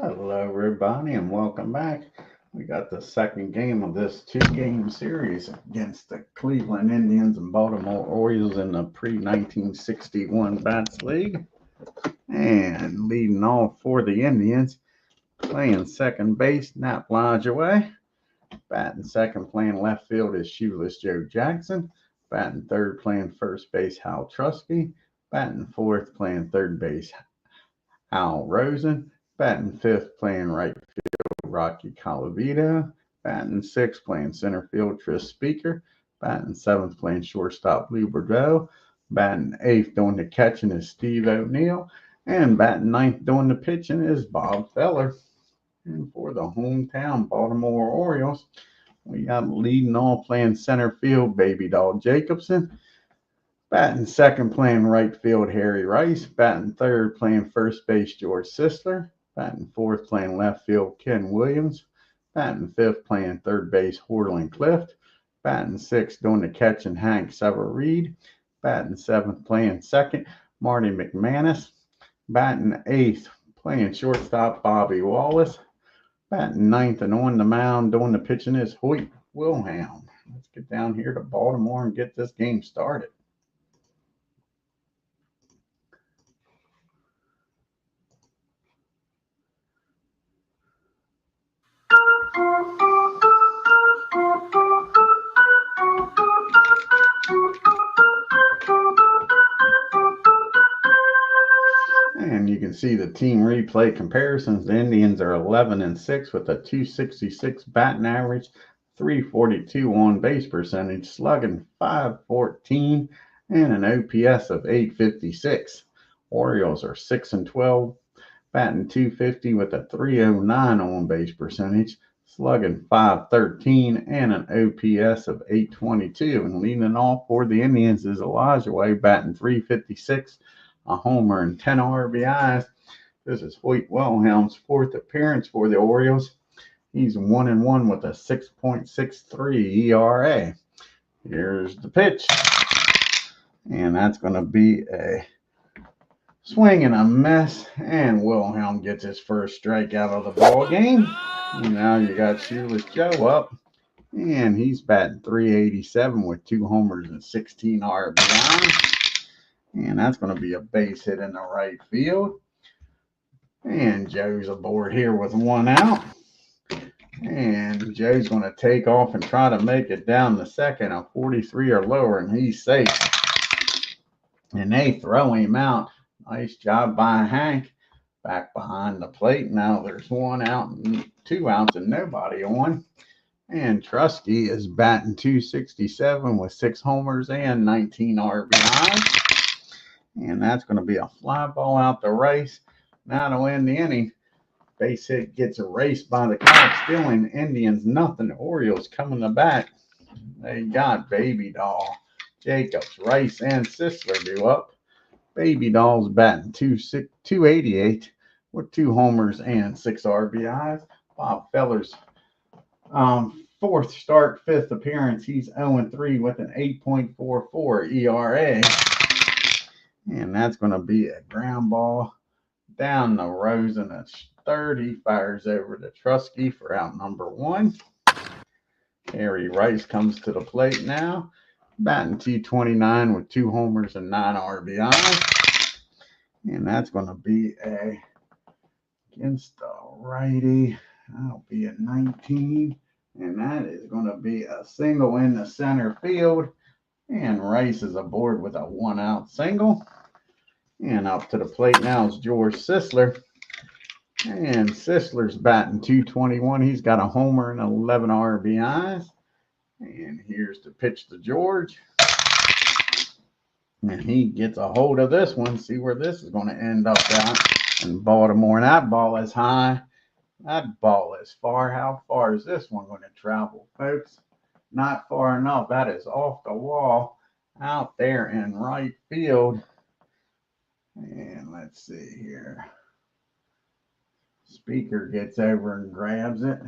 Hello, everybody, and welcome back. We got the second game of this two-game series against the Cleveland Indians and Baltimore Orioles in the pre-1961 Bats League. And leading off for the Indians, playing second base, Nap Lajoie. Batting second, playing left field is Shoeless Joe Jackson. Batting third, playing first base, Hal Trusky. Batting fourth, playing third base, Al Rosen. Batting fifth, playing right field, Rocky Colavito. Batting sixth, playing center field, Tris Speaker. Batting seventh, playing shortstop, Lou Bordeaux. Batting eighth, doing the catching is Steve O'Neill. And batting ninth, doing the pitching is Bob Feller. And for the hometown Baltimore Orioles, we got leading off playing center field, Baby Doll Jacobson. Batting second, playing right field, Harry Rice. Batting third, playing first base, George Sisler. Batting fourth, playing left field, Ken Williams. Batting fifth, playing third base, Hortland Clift. Batting sixth, doing the catching, Hank Sever-Reed. Batting seventh, playing second, Marty McManus. Batting eighth, playing shortstop, Bobby Wallace. Batting ninth and on the mound, doing the pitching is HOYT WILHELM. Let's get down here to Baltimore and get this game started. And you can see the team replay comparisons. The Indians are 11-6 with a 266 batting average, 342 on base percentage, slugging 514, and an OPS of 856. Orioles are 6-12, batting 250 with a 309 on base percentage, slugging 513, and an OPS of 822. And leading off for the Indians is Lajoie, batting 356. A homer and 10 RBIs. This is HOYT WILHELM's fourth appearance for the Orioles. He's 1-1 with a 6.63 ERA. Here's the pitch. And that's going to be a swing and a miss. And Wilhelm gets his first strikeout of the ball game. And now you got Shoeless Joe up. And he's batting 387 with 2 homers and 16 RBIs. And that's going to be a base hit in the right field. And Joe's aboard here with 1 out. And Joe's going to take off and try to make it down the second, a 43 or lower, and he's safe. And they throw him out. Nice job by Hank. Back behind the plate. Now there's 1 out and 2 outs and nobody on. And Trusky is batting 267 with 6 homers and 19 RBIs. And that's going to be a fly ball out the race. Now to win the inning. Base hit gets erased by the clock, stealing Indians nothing. The Orioles coming to bat. They got Baby Doll, Jacobs, Rice, and Sisler due up. Baby Doll's batting 288 with 2 homers and 6 RBIs. Bob Feller's fourth start, 5th appearance. He's 0-3 with an 8.44 ERA. And that's going to be a ground ball down the Rosen at third. He fires over to Trusky for out number 1. Harry Rice comes to the plate now, batting 229 with 2 homers and 9 RBIs. And that's going to be against the righty. That'll be a 19. And that is going to be a single in the center field. And Rice is aboard with a 1-out single. And up to the plate now is George Sisler. And Sisler's batting 221. He's got a homer and 11 RBIs. And here's the pitch to George. And he gets a hold of this one. See where this is going to end up at in Baltimore. And that ball is high. That ball is far. How far is this one going to travel, folks? Not far enough. That is off the wall out there in right field. And let's see here. Speaker gets over and grabs it.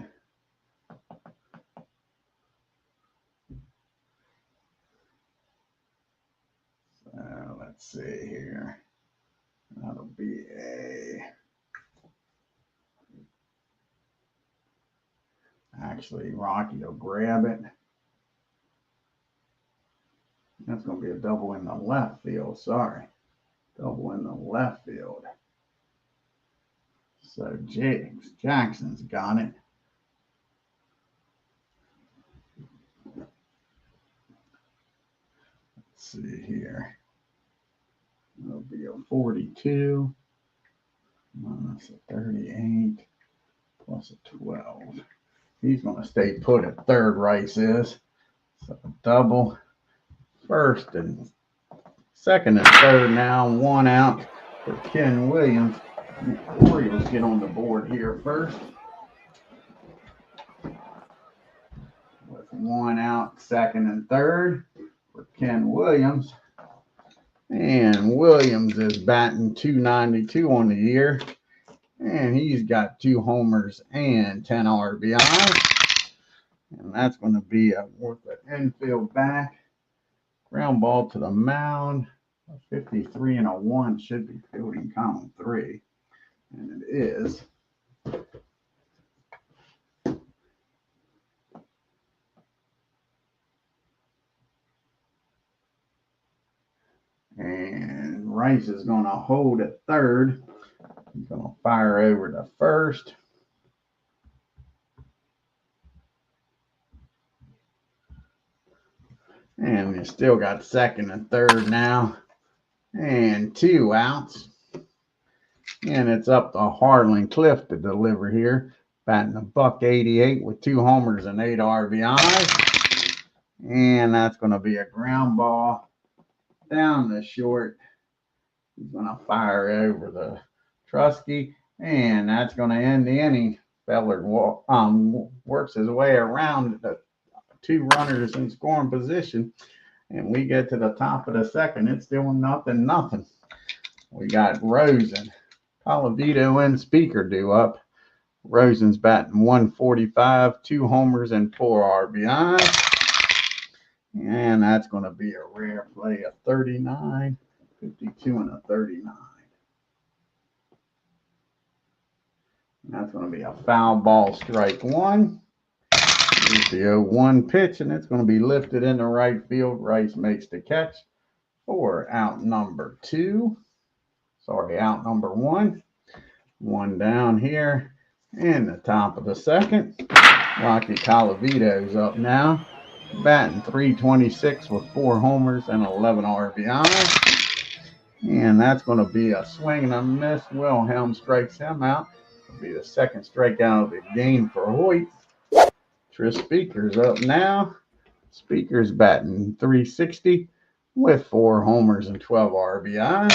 So let's see here. That'll be a Actually, Rocky will grab it. That's going to be a double in the left field. Sorry. Double in the left field. So Jackson's got it. Let's see here. It'll be a 42 minus a 38 plus a 12. He's going to stay put at third, Rice is. So double. First and second and third now. One out for Ken Williams. The Orioles get on the board here first. With one out, second and third for Ken Williams. And Williams is batting .292 on the year. And he's got 2 homers and 10 RBIs. And that's going to be worth an infield back. Ground ball to the mound. A 53 and a 1 should be fielding column 3. And it is. And Rice is going to hold at third. He's going to fire over to first. And you still got second and third now. And 2 outs. And it's up to Harlan Cliff to deliver here. Batting a .188 with 2 homers and 8 RBIs. And that's going to be a ground ball down the short. He's going to fire over the Trusky. And that's going to end the inning. Feller works his way around the 2 runners in scoring position. And we get to the top of the second. It's still nothing. We got Rosen, Colavito, and Speaker due up. Rosen's batting .145, 2 homers and 4 RBIs. And that's going to be a rare play, a 39, 52, and a 39. And that's going to be a foul ball, strike 1. Here's the 0-1 pitch, and it's going to be lifted into right field. Rice makes the catch for out number 2. Sorry, out number 1. 1 down here in the top of the second. Rocky Colavito's up now, batting .326 with 4 homers and 11 RBIs. And that's going to be a swing and a miss. Wilhelm strikes him out. It'll be the second strikeout of the game for Hoyt. Tris Speaker's up now. Speaker's batting .360 with 4 homers and 12 RBIs.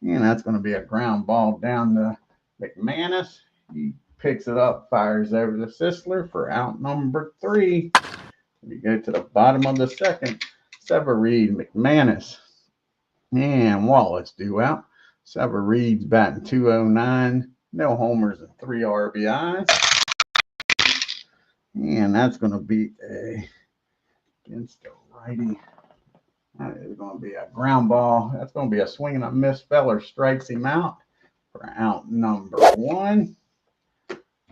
And that's going to be a ground ball down to McManus. He picks it up, fires over to Sisler for out number 3. We go to the bottom of the second. Severeid, McManus, and Wallace due out. Severeid's batting .209, no homers and 3 RBIs. And that's going to be against the righty. That is going to be a ground ball. That's going to be a swing and a miss. Feller strikes him out for out number 1.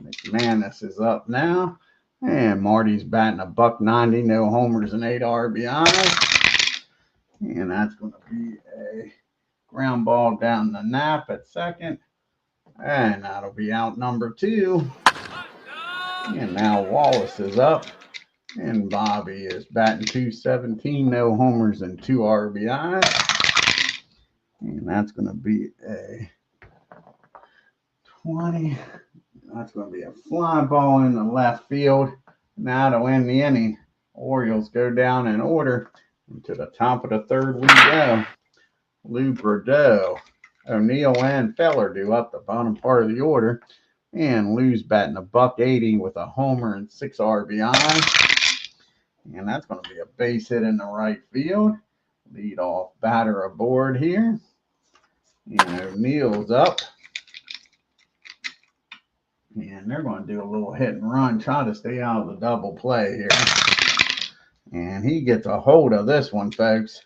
McManus is up now. And Marty's batting a .190, no homers and 8 RBIs. And that's going to be a ground ball down the nap at second. And that'll be out number 2. And now Wallace is up. And Bobby is batting .217, no homers and 2 RBIs. And that's going to be a 20. That's going to be a fly ball in the left field. Now to end the inning, Orioles go down in order. And to the top of the third we go. Lou Bordeaux, O'Neill, and Feller do up the bottom part of the order. And Lou's batting a .180 with a homer and 6 RBIs. And that's going to be a base hit in the right field. Lead off batter aboard here. And O'Neill's up. And they're going to do a little hit and run, try to stay out of the double play here. And he gets a hold of this one, folks.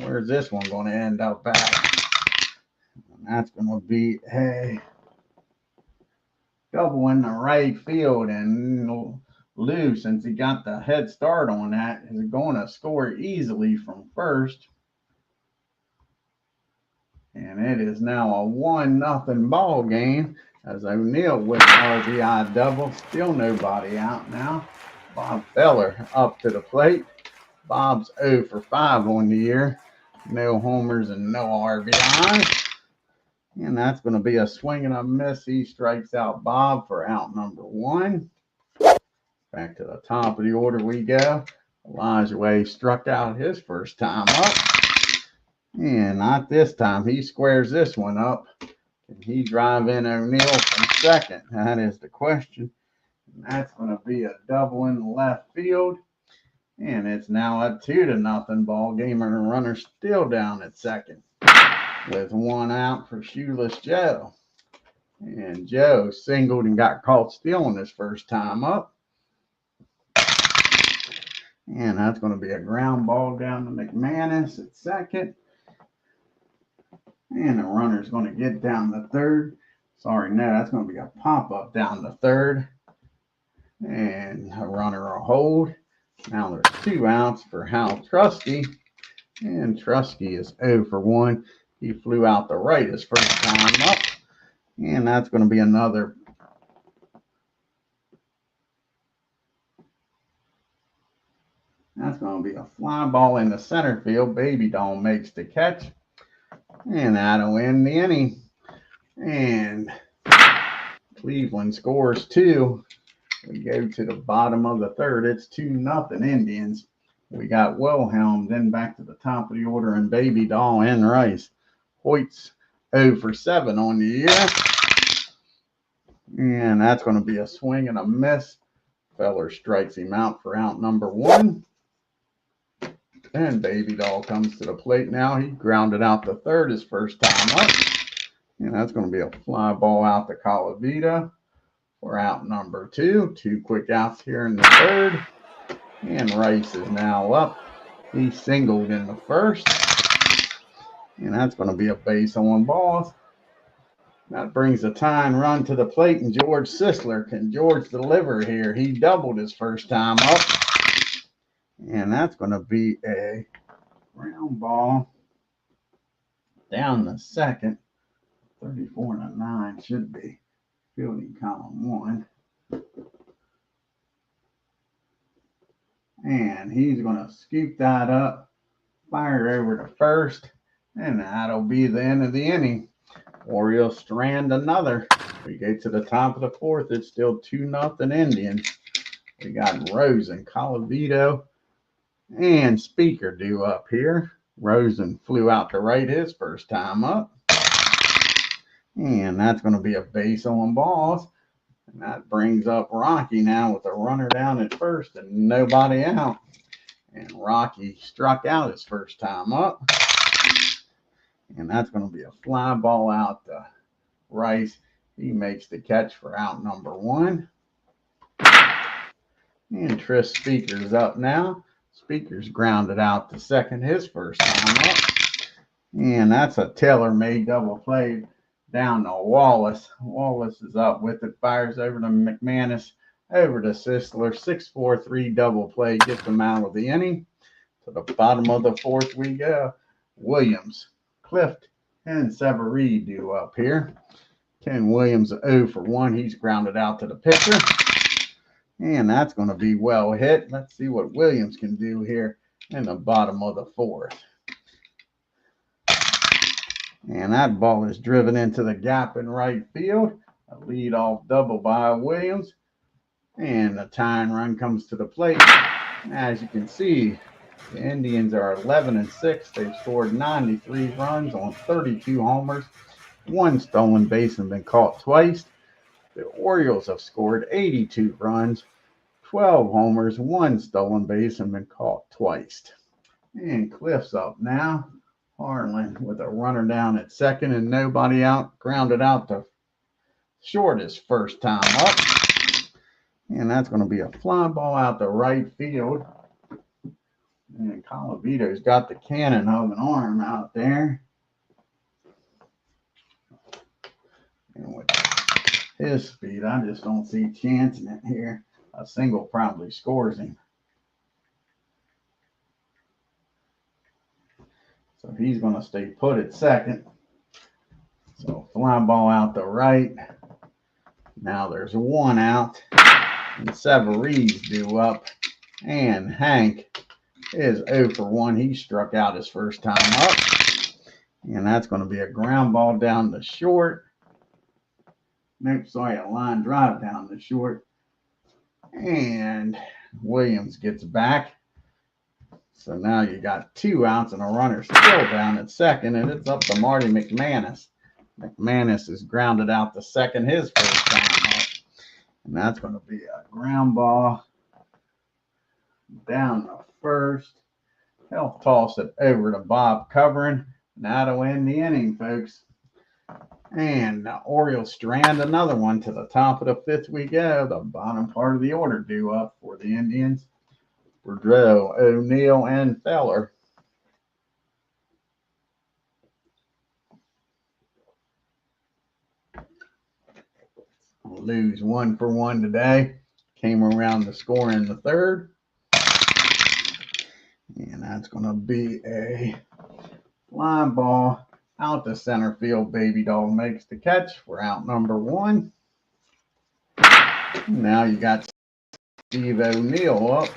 Where's this one going to end up at? And that's going to be a double in the right field, and Lou, since he got the head start on that, is going to score easily from first. And it is now a 1-0 ball game as O'Neill with the RBI double. Still nobody out now. Bob Feller up to the plate. Bob's 0 for 5 on the year. No homers and no RBIs. And that's going to be a swing and a miss. He strikes out Bob for out number 1. Back to the top of the order we go. Elijah Way struck out his first time up. And not this time. He squares this one up. Can he drive in O'Neill from second? That is the question. And that's going to be a double in the left field. And it's now a 2-0 ball game, and the runner still down at second with 1 out for Shoeless Joe. And Joe singled and got caught stealing his first time up. And that's going to be a ground ball down to McManus at second. And the runner's going to get down to third. Sorry, no, that's going to be a pop-up down to third. And a runner will hold. Now there's 2 outs for Hal Trusky. And Trusky is 0 for 1. He flew out the right his first time up. And that's going to be another. That's going to be a fly ball in the center field. Baby Doll makes the catch. And that'll end the inning. And Cleveland scores 2. We go to the bottom of the third. It's 2-0 Indians. We got Wilhelm, then back to the top of the order, and Baby Doll and Rice. HOYT's 0 for 7 on the year. And that's going to be a swing and a miss. Feller strikes him out for out number 1. And Baby Doll comes to the plate now. He grounded out the third his first time up. And that's going to be a fly ball out to Calavita for out number 2. 2 quick outs here in the third. And Rice is now up. He singled in the first. And that's going to be a base on balls. That brings a tying run to the plate. And George Sisler. Can George deliver here? He doubled his first time up. And that's going to be a ground ball down the second. 34-9 should be fielding column 1. And he's going to scoop that up, fire over to first, and that'll be the end of the inning. Orioles strand another. We get to the top of the fourth. It's still 2-0 Indians. We got Rosen, Calavito, and Speaker due up here. Rosen flew out to right his first time up. And that's going to be a base on balls. And that brings up Rocky now with a runner down at first and nobody out. And Rocky struck out his first time up. And that's going to be a fly ball out to Rice. He makes the catch for out number 1. And Tris Speaker's up now. Speaker's grounded out to second his first time up. And that's a tailor-made double play down to Wallace. Wallace is up with it, fires over to McManus, over to Sisler. 6-4-3 double play gets them out of the inning. To the bottom of the fourth we go. Williams, Clift, and Severee due up here. Ken Williams 0 for 1. He's grounded out to the pitcher. And that's going to be well hit. Let's see what Williams can do here in the bottom of the fourth. And that ball is driven into the gap in right field. A leadoff double by Williams. And the tying run comes to the plate. As you can see, the Indians are 11-6. They've scored 93 runs on 32 homers. 1 stolen base and been caught twice. The Orioles have scored 82 runs, 12 homers, 1 stolen base, and been caught twice. And Cliff's up now. Harlan with a runner down at second and nobody out. Grounded out to short his first time up. And that's going to be a fly ball out to right field. And Calavito's got the cannon of an arm out there. And with his speed. I just don't see chancing it here. A single probably scores him. So he's going to stay put at second. So fly ball out to right. Now there's one out. And Severee's due up. And Hank is 0 for 1. He struck out his first time up. And that's going to be a ground ball down the short. Nope, sorry, a line drive down the short. And Williams gets back. So now you got 2 outs and a runner still down at second, and it's up to Marty McManus. McManus is grounded out to second his first time up. And that's going to be a ground ball down to first. He'll toss it over to Bob covering. Now to end the inning, folks. And the Orioles strand another one to the top of the 5th we go. The bottom part of the order due up for the Indians. Boudreaux, O'Neill, and Feller. Lose 1 for 1 today. Came around the score in the 3rd. And that's going to be a fly ball out to center field. Baby Doll makes the catch for out number 1. Now you got Steve O'Neill up.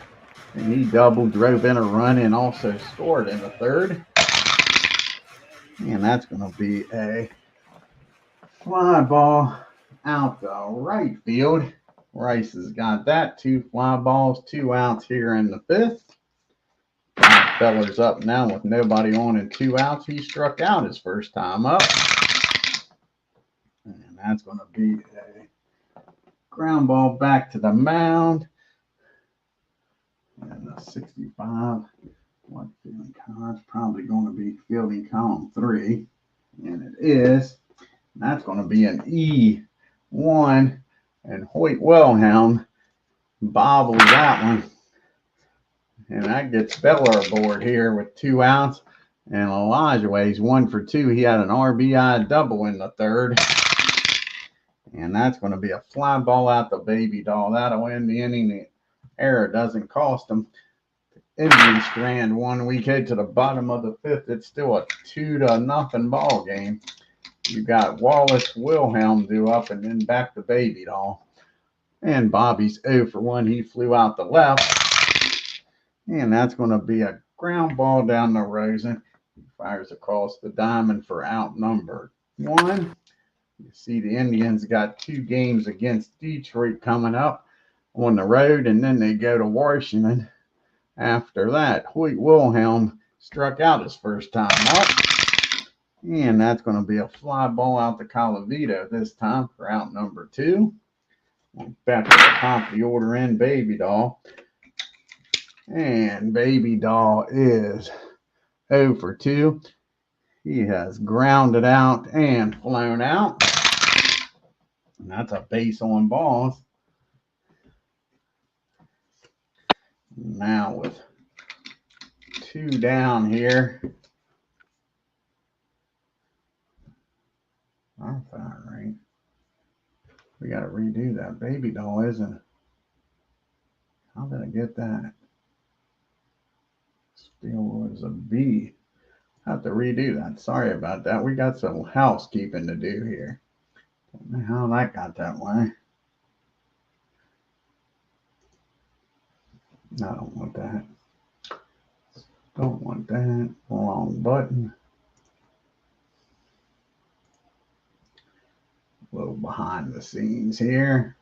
And he double drove in a run and also scored in the 3rd. And that's going to be a fly ball out to right field. Rice has got that. 2 fly balls, 2 outs here in the 5th. Feller's up now with nobody on and 2 outs. He struck out his first time up. And that's going to be a ground ball back to the mound. And a 65. What fielding column? It's probably going to be fielding column 3. And it is. And that's going to be an E1. And Hoyt Wilhelm bobbles that one. And that gets Beller aboard here with 2 outs. And Elijahway's 1 for 2. He had an RBI double in the 3rd. And that's going to be a fly ball out the Baby Doll. That'll end the inning. The error doesn't cost them. Indians strand 1. We get to the bottom of the 5th. It's still a 2-0 ball game. You got Wallace, Wilhelm due up, and then back to Baby Doll. And Bobby's 0 for 1. He flew out the left. And that's going to be a ground ball down to Rosen. He fires across the diamond for out number 1. You see the Indians got 2 games against Detroit coming up on the road, and then they go to Washington. After that, Hoyt Wilhelm struck out his first time up. And that's going to be a fly ball out to Colavito this time for out number 2. Back to the top of the order in Baby Doll. And Baby Doll is 0 for 2. He has grounded out and flown out. And that's a base on balls. Now with 2 down here. I'm fine, right? We got to redo that. Baby Doll isn't. How did I get that? Still was a B. I have to redo that. Sorry about that. We got some housekeeping to do here. Don't know how that got that way. I don't want that. Don't want that. Wrong button. A little behind the scenes here.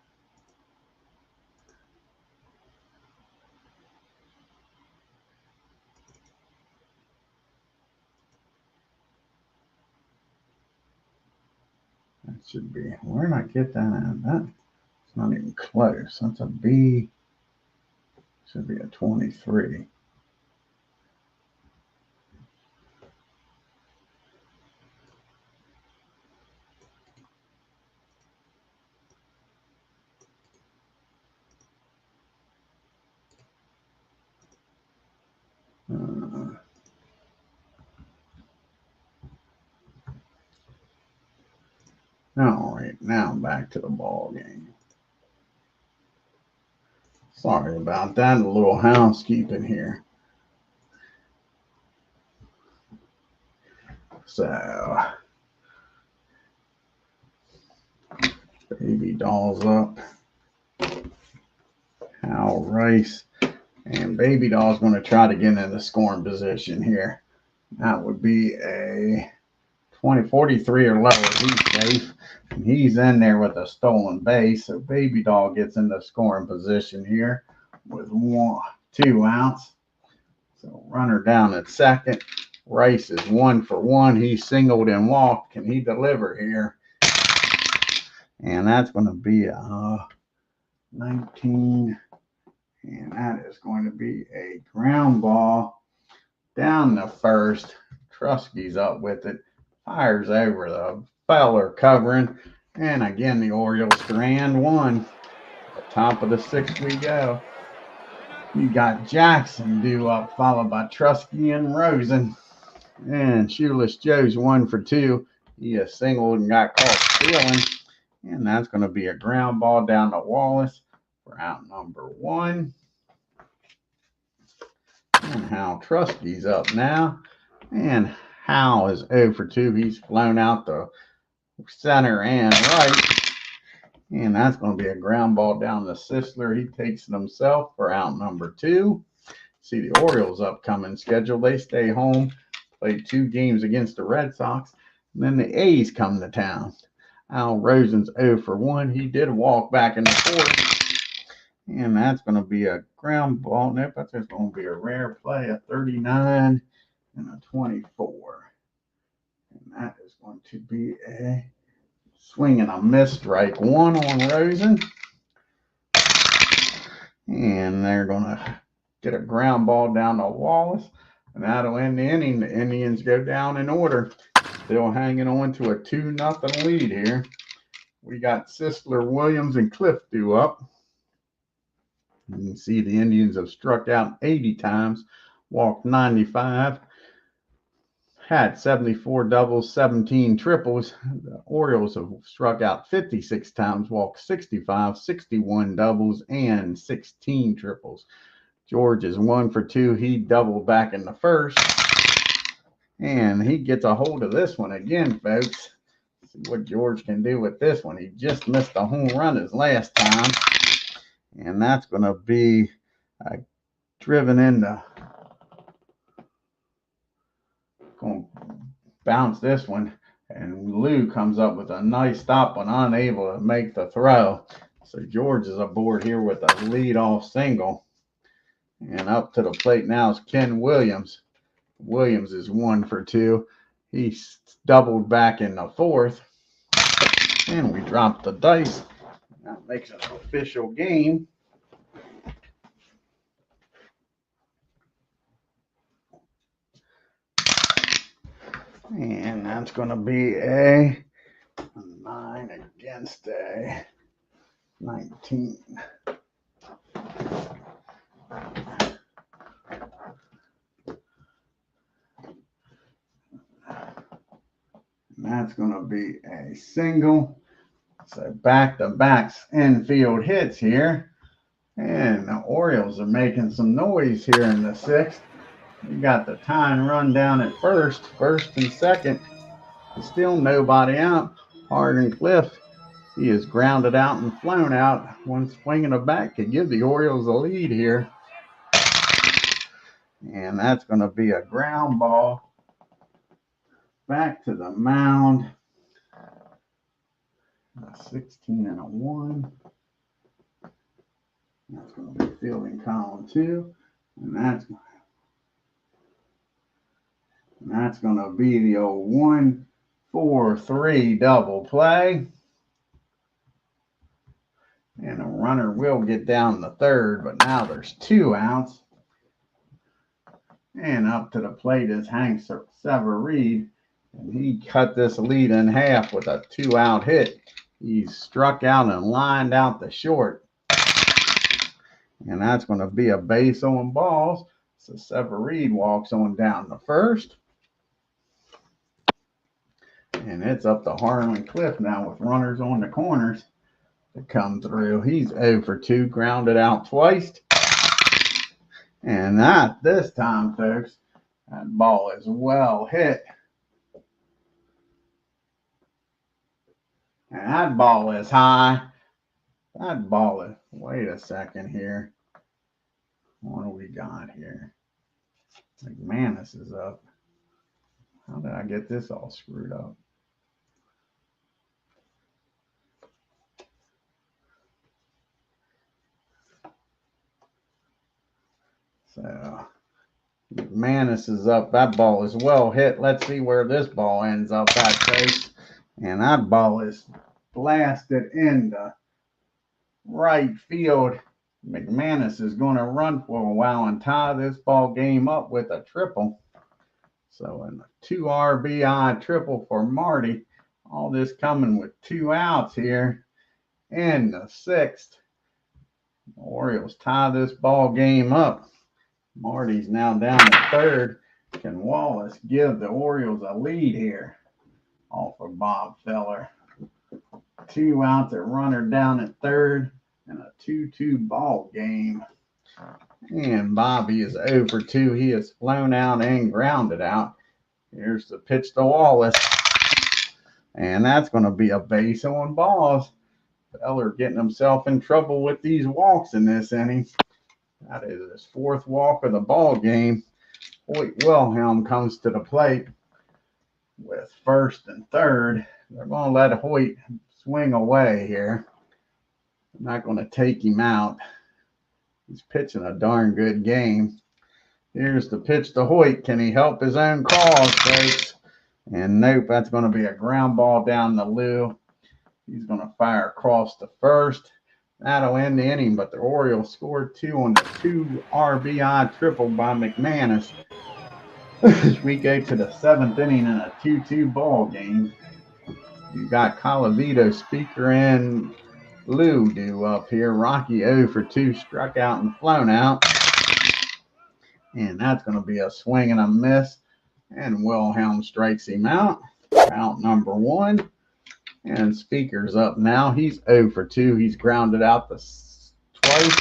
That should be, where did I get that at? That's not even close. That's a B. Should be a 23. All right. right, now back to the ball game. Sorry about that, a little housekeeping here. So, Baby Doll's up. Hal Rice. And Baby Doll's going to try to get in the scoring position here. That would be a 20-43 or lower. He's safe. And he's in there with a stolen base. So Baby Doll gets in the scoring position here with 2 outs. So runner down at second. Rice is 1 for 1. He singled and walked. Can he deliver here? And that's going to be a 19. And that is going to be a ground ball down the first. Trusky's up with it. Fires over the feller covering. And again, the Orioles strand 1. At the top of the 6th we go. You got Jackson due up, followed by Trusky and Rosen. And Shoeless Joe's 1 for 2. He has singled and got caught stealing. And that's going to be a ground ball down to Wallace for out number 1. And Hal Trusky's up now. And Hal is 0 for 2. He's flown out the center and right. And that's going to be a ground ball down to Sisler. He takes it himself for out number 2. See the Orioles' upcoming schedule. They stay home, play 2 games against the Red Sox. And then the A's come to town. Al Rosen's 0 for 1. He did walk back in the 4th. And that's going to be a ground ball. Nope, that's just going to be a rare play, a 39 and a 24. And that is going to be a swing and a miss, strike 1 on Rosen. And they're going to get a ground ball down to Wallace. And that'll end the inning. The Indians go down in order. Still hanging on to a 2-0 lead here. We got Sisler, Williams, and Cliff due up. You can see the Indians have struck out 80 times, walked 95, had 74 doubles, 17 triples. The Orioles have struck out 56 times, walked 65, 61 doubles, and 16 triples. George is 1 for 2. He doubled back in the first. And he gets a hold of this one again, folks. See what George can do with this one. He just missed a home run his last time. And that's going to be driven into. Going to bounce this one. And Lou comes up with a nice stop but unable to make the throw. So George is aboard here with a leadoff single. And up to the plate now is Ken Williams. Williams is 1 for 2. He doubled back in the 4th. And we dropped the dice. That makes it an official game. And that's going to be a 9 against a 19. And that's going to be a single. So back-to-backs infield hits here. And the Orioles are making some noise here in the 6th. We got the tying run down at first and second. Still nobody out. Hardin Cliff, he is grounded out and flown out. One swing in the back could give the Orioles a lead here. And that's going to be a ground ball back to the mound. A 16 and a 1. That's going to be fielding column 2. And that's going to be the old 1-4-3 double play. And a runner will get down the 3rd, but now there's 2 outs. And up to the plate is Hank Severide. And he cut this lead in half with a 2-out hit. He struck out and lined out the short. And that's going to be a base on balls. So Severide walks on down the 1st. And it's up to Harlan Cliff now with runners on the corners to come through. He's 0 for 2, grounded out twice. And that, this time, folks, that ball is well hit. And that ball is high. That ball is, wait a second here. What do we got here? McManus is up. How did I get this all screwed up? So McManus is up. That ball is well hit. Let's see where this ball ends up at, folks. And that ball is blasted into right field. McManus is going to run for a while and tie this ball game up with a triple. So in a 2 RBI triple for Marty. All this coming with 2 outs here in the 6th. The Orioles tie this ball game up. Marty's now down at 3rd. Can Wallace give the Orioles a lead here? Off of Bob Feller. 2 outs, a runner down at 3rd, and a 2-2 ball game. And Bobby is 0 for 2. He is flown out and grounded out. Here's the pitch to Wallace. And that's going to be a base on balls. Feller getting himself in trouble with these walks in this inning. That is his 4th walk of the ball game. HOYT Wilhelm comes to the plate with 1st and 3rd. They're going to let HOYT swing away here. They're not going to take him out. He's pitching a darn good game. Here's the pitch to HOYT. Can he help his own cause, folks? And nope, that's going to be a ground ball down the Lou. He's going to fire across to 1st. That'll end the inning, but the Orioles scored 2 on the 2 RBI triple by McManus. We go to the 7th inning in a 2-2 ball game. You got Colavito, Speaker, and Lou do up here. Rocky 0 for 2, struck out and flown out. And that's going to be a swing and a miss. And Wilhelm strikes him out. Out number 1. And Speaker's up now. He's 0 for 2. He's grounded out twice.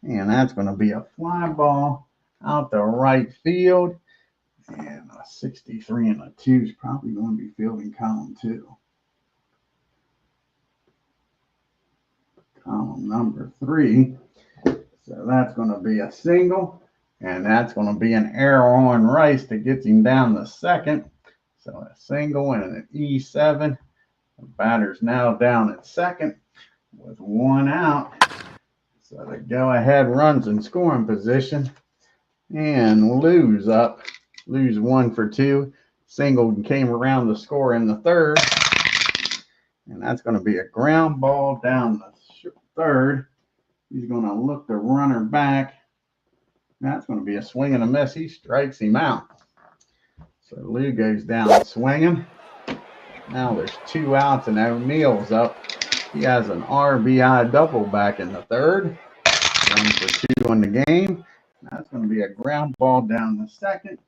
And that's going to be a fly ball out the right field. And a 63 and a 2 is probably going to be fielding column 2. Column number 3. So that's going to be a single. And that's going to be an error on Rice that gets him down to 2nd. So a single and an E7. The batter's now down at 2nd with 1 out. So the go-ahead runs in scoring position. And Lou's up. Lou's 1 for 2. Single came around the score in the 3rd. And that's going to be a ground ball down the 3rd. He's going to look the runner back. That's going to be a swing and a miss. He strikes him out. So Lou goes down swinging. Now there's 2 outs and O'Neill's up. He has an RBI double back in the 3rd. 1 for 2 on the game. That's going to be a ground ball down the 2nd.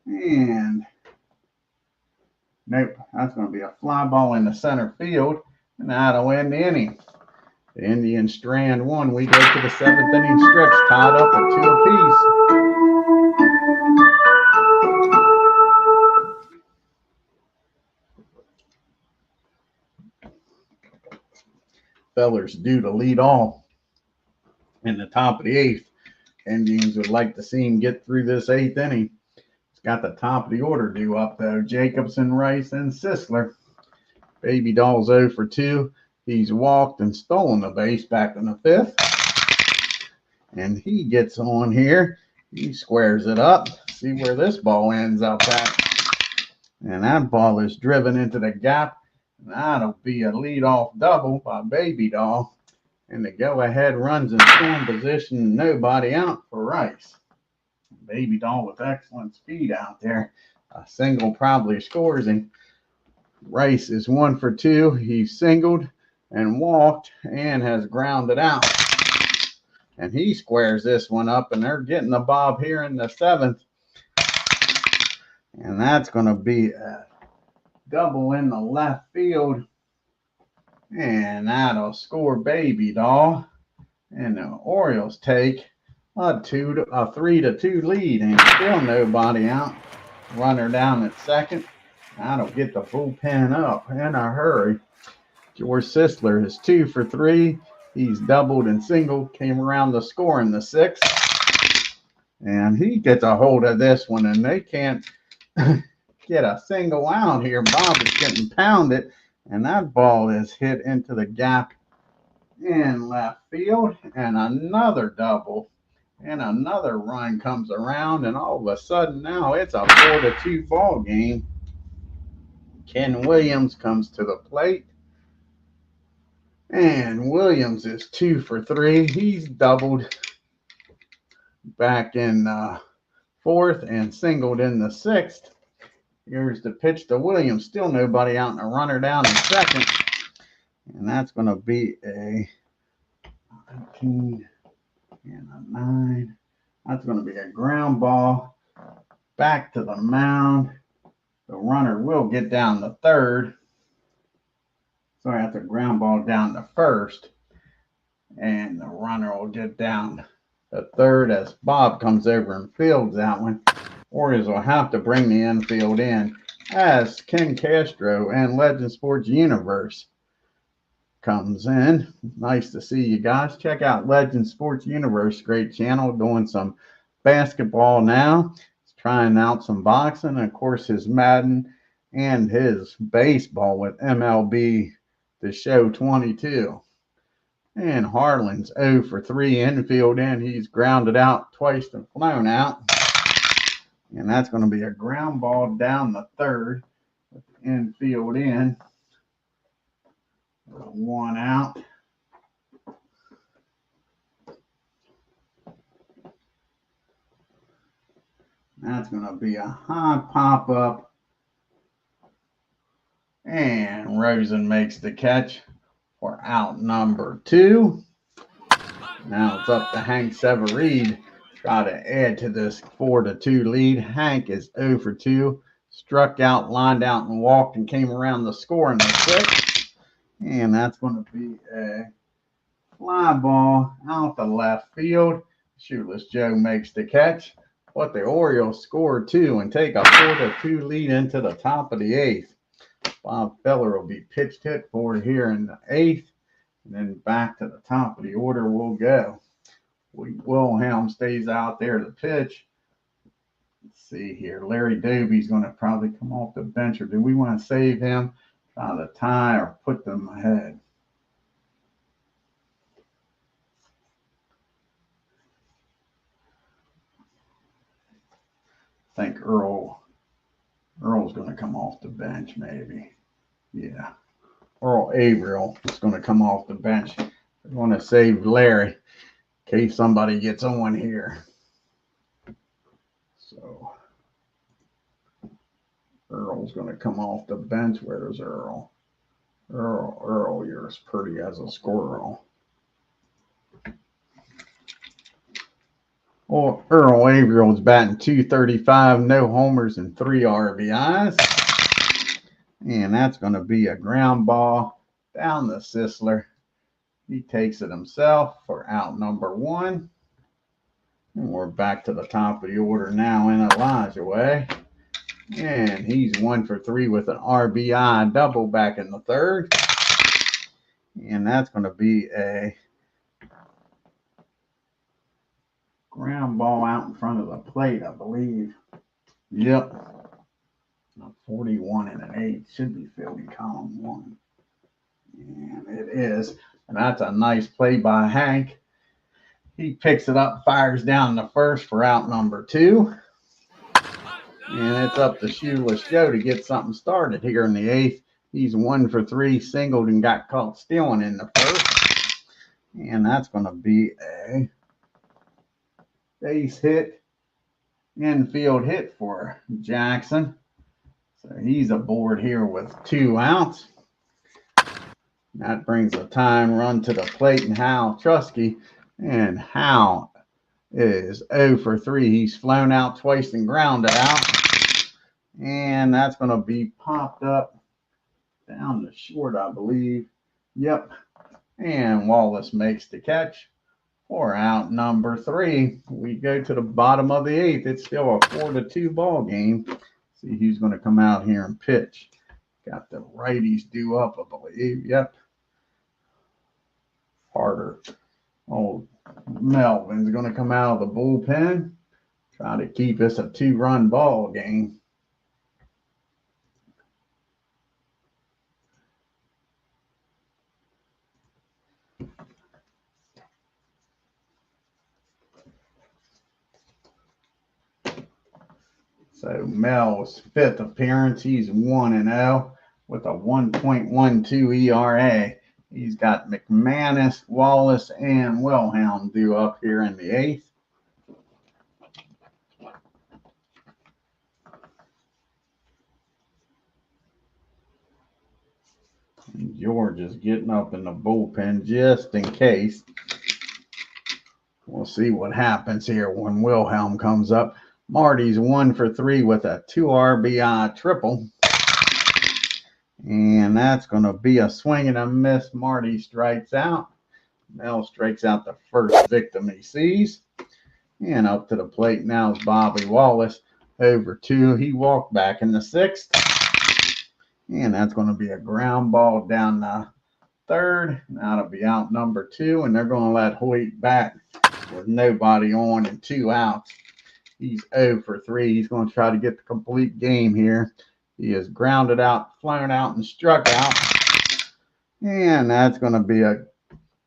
And nope, that's going to be a fly ball in the center field. And that'll end the inning. The Indians strand 1. We go to the 7th inning stretch, tied up at 2 apiece. Feller's due to lead off in the top of the 8th. Indians would like to see him get through this 8th inning. He's got the top of the order due up, though. Jacobson, Rice, and Sisler. Baby Doll's 0 for 2. He's walked and stolen the base back in the 5th. And he gets on here. He squares it up. See where this ball ends up at. And that ball is driven into the gap. That'll be a leadoff double by Baby Doll. And the go-ahead runs in scoring position. Nobody out for Rice. Baby Doll with excellent speed out there. A single probably scores him. Rice is 1 for 2. He's singled and walked and has grounded out. And he squares this one up, and they're getting the bob here in the 7th. And that's going to be a double in the left field. And that'll score baby doll. And the Orioles take a 3-2 lead, and still nobody out. Runner down at second. That'll get the bullpen up in a hurry. George Sisler is 2 for 3. He's doubled and singled, came around to score in the 6th. And he gets a hold of this one, and they can't get a single out here. Bob is getting pounded, and that ball is hit into the gap in left field, and another double, and another run comes around, and all of a sudden now it's a 4-2 ball game. Ken Williams comes to the plate, and Williams is 2 for 3. He's doubled back in 4th and singled in the 6th. Here's the pitch to Williams. Still nobody out, and a runner down in second. And that's going to be a 19 and a 9. That's going to be a ground ball back to the mound. The runner will get down to third. Sorry, that's a ground ball down to first. And the runner will get down to third as Bob comes over and fields that one. Orioles will have to bring the infield in as Ken Castro and Legend Sports Universe comes in. Nice to see you guys. Check out Legend Sports Universe, great channel, doing some basketball now. He's trying out some boxing, and of course his Madden and his baseball with MLB The Show 22. And Harlan's 0 for 3 infield in. He's grounded out twice and flown out. And that's going to be a ground ball down the third with the infield in. 1 out. That's going to be a high pop up. And Rosen makes the catch for out number 2. Now it's up to Hank Severide. Try to add to this 4-2 lead. Hank is 0 for 2. Struck out, lined out, and walked, and came around to score in the 6th. And that's going to be a fly ball out the left field. Shoeless Joe makes the catch. But the Orioles score 2 and take a 4-2 lead into the top of the 8th. Bob Feller will be pitched hit for here in the 8th. And then back to the top of the order we'll go. Wilhelm stays out there to pitch. Let's see here. Larry Doby's going to probably come off the bench, or do we want to save him, try to tie, or put them ahead? I think Earl's going to come off the bench, maybe. Yeah. Earl Averill is going to come off the bench. We want to save Larry in case somebody gets on here. So Earl's going to come off the bench. Where's Earl? Earl, you're as pretty as a squirrel. Well, Earl Averill is batting .235, no homers and 3 RBIs. And that's going to be a ground ball down the Sisler. He takes it himself for out number 1. And we're back to the top of the order now in Elijah Way. And he's 1 for 3 with an RBI double back in the 3rd. And that's going to be a ground ball out in front of the plate, I believe. Yep. 41 and an 8 should be fielding column 1. And it is. And that's a nice play by Hank. He picks it up, fires down the first for out number 2. And it's up to Shoeless Joe to get something started here in the 8th. He's 1 for 3, singled, and got caught stealing in the 1st. And that's going to be a base hit, infield hit for Jackson. So he's aboard here with 2 outs. That brings a time run to the plate, and Hal Trusky. And Hal is 0 for 3. He's flown out twice and grounded out. And that's going to be popped up down the short, I believe. Yep. And Wallace makes the catch for out number 3. We go to the bottom of the 8th. It's still a 4-2 ball game. See who's going to come out here and pitch. Got the righties due up, I believe. Yep. Harder. Old Melvin's going to come out of the bullpen. Try to keep us a 2-run ball game. So Mel's 5th appearance. He's 1-0 with a 1.12 ERA. He's got McManus, Wallace, and Wilhelm due up here in the 8th. And George is getting up in the bullpen just in case. We'll see what happens here when Wilhelm comes up. Marty's 1 for 3 with a 2 RBI triple. And that's going to be a swing and a miss. Marty strikes out. Mel strikes out the first victim he sees. And up to the plate now is Bobby Wallace. Over 2. He walked back in the 6th. And that's going to be a ground ball down the 3rd. That'll be out number 2. And they're going to let Hoyt back with nobody on and 2 outs. He's 0 for 3. He's going to try to get the complete game here. He is grounded out, flown out, and struck out. And that's going to be a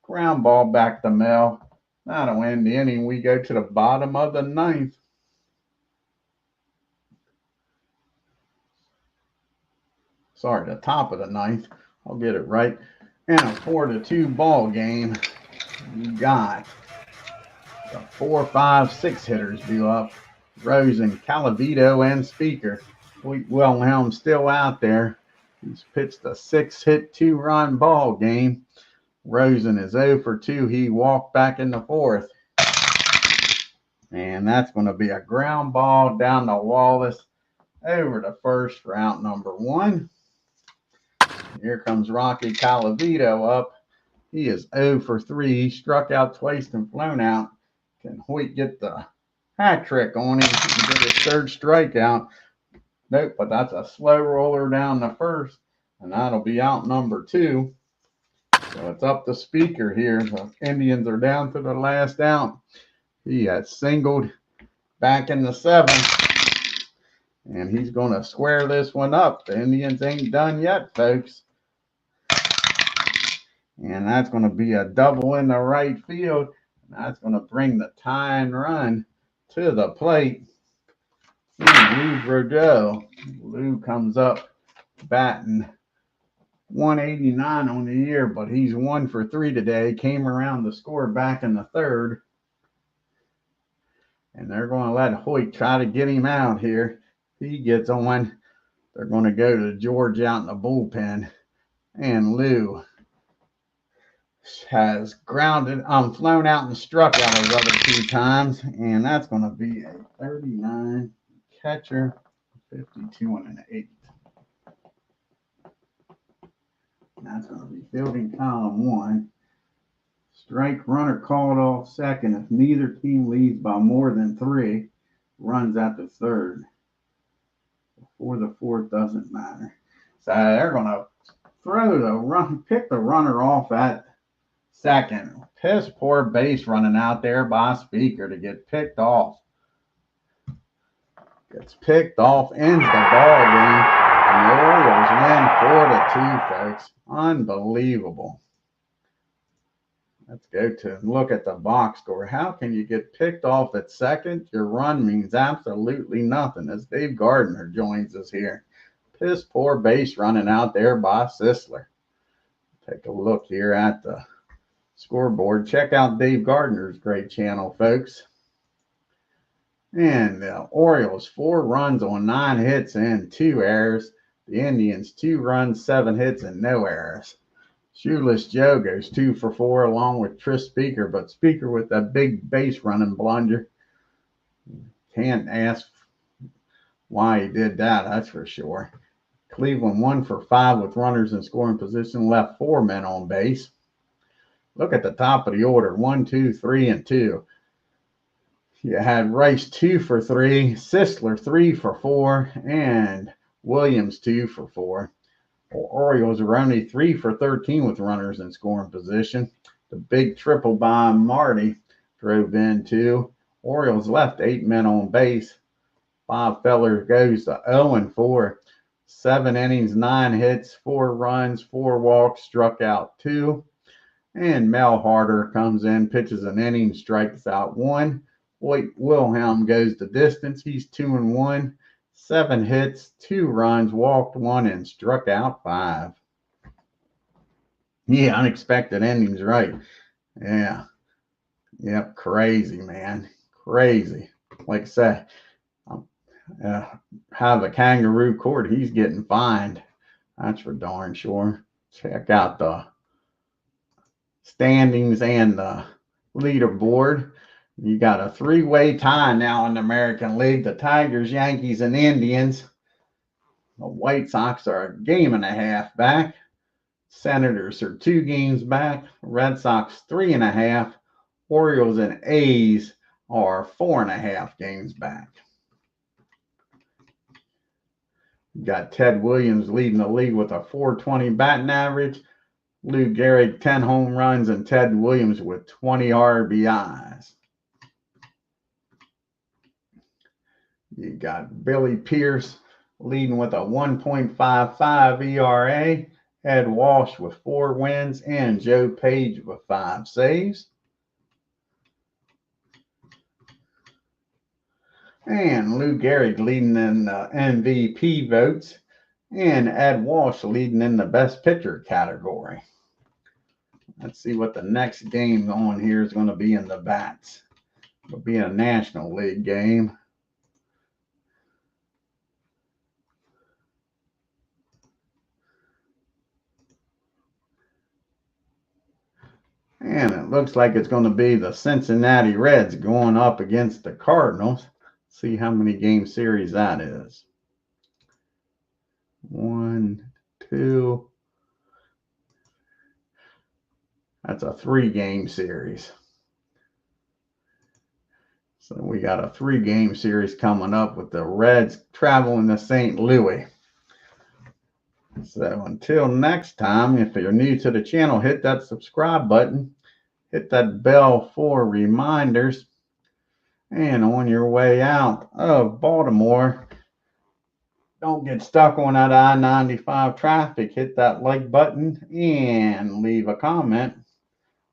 ground ball back to Mel. That'll end the inning. We go to the bottom of the 9th. Sorry, the top of the 9th. I'll get it right. And a 4-2 ball game. You got the 4, 5, 6 hitters due up. Rosen, Calavito, and Speaker. Wilhelm still out there. He's pitched a 6-hit, 2-run ball game. Rosen is 0 for 2. He walked back in the 4th. And that's going to be a ground ball down to Wallace over to first for out number 1. Here comes Rocky Calavito up. He is 0 for 3. He struck out twice and flown out. Can Hoyt get the hat trick on him and get his 3rd strikeout? Nope, but that's a slow roller down the 1st, and that'll be out number 2. So it's up to Speaker here. The Indians are down to the last out. He has singled back in the 7th, and he's going to square this one up. The Indians ain't done yet, folks. And that's going to be a double in the right field. And that's going to bring the tying run to the plate. Lou Bordeaux. Lou comes up batting 189 on the year, but he's 1 for 3 today. Came around to score back in the 3rd. And they're going to let Hoyt try to get him out here. He gets on. They're going to go to George out in the bullpen. And Lou has flown out and struck out his other 2 times. And that's going to be a 39 catcher, 52 and an 8. That's going to be fielding column 1. Strike runner called off second if neither team leads by more than 3. Runs at the 3rd. Before the 4th doesn't matter. So they're going to pick the runner off at 2nd. Piss poor base running out there by Speaker to get picked off. Gets picked off, ends the ball game, and the Orioles win 4-2, folks. Unbelievable. Let's go to look at the box score. How can you get picked off at 2nd? Your run means absolutely nothing, as Dave Gardner joins us here. Piss poor base running out there by Sisler. Take a look here at the scoreboard. Check out Dave Gardner's great channel, folks. And the Orioles 4 runs on 9 hits and 2 errors. The Indians 2 runs, 7 hits, and no errors. Shoeless Joe goes 2 for 4 along with Tris Speaker, but Speaker with that big base running blunder. Can't ask why he did that, that's for sure. Cleveland 1 for 5 with runners in scoring position, left 4 men on base. Look at the top of the order, 1, 2, 3, and 2. You had Rice 2 for 3, Sisler 3 for 4, and Williams 2 for 4. Orioles were only 3 for 13 with runners in scoring position. The big triple by Marty drove in 2. Orioles left 8 men on base. Bob Feller goes to 0-4. 7 innings, 9 hits, 4 runs, 4 walks, struck out 2. And Mel Harder comes in, pitches an inning, strikes out 1. Hoyt Wilhelm goes the distance. He's 2-1. 7 hits, 2 runs, walked 1, and struck out 5. Yeah, unexpected endings, right? Yeah. Yep, crazy, man. Crazy. Like I said, have a kangaroo court, he's getting fined. That's for darn sure. Check out the standings and the leaderboard. You got a 3-way tie now in the American League. The Tigers, Yankees, and Indians. The White Sox are a game and a half back. Senators are 2 games back. Red Sox 3.5. Orioles and A's are 4.5 games back. You got Ted Williams leading the league with a .420 batting average. Lou Gehrig 10 home runs, and Ted Williams with 20 RBIs. You got Billy Pierce leading with a 1.55 ERA. Ed Walsh with 4 wins, and Joe Page with 5 saves. And Lou Gehrig leading in the MVP votes, and Ed Walsh leading in the best pitcher category. Let's see what the next game on here is going to be in the bats. It'll be a National League game. And it looks like it's going to be the Cincinnati Reds going up against the Cardinals. See how many game series that is. 1, 2. That's a 3-game series. So we got a 3-game series coming up with the Reds traveling to St. Louis. So until next time, if you're new to the channel, hit that subscribe button. Hit that bell for reminders. And on your way out of Baltimore, don't get stuck on that I-95 traffic. Hit that like button and leave a comment.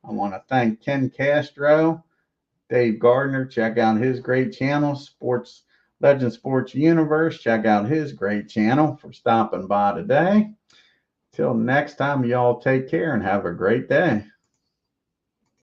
I want to thank Ken Castro, Dave Gardner. Check out his great channel, Legend Sports Universe. Check out his great channel for stopping by today. Till next time, y'all take care and have a great day.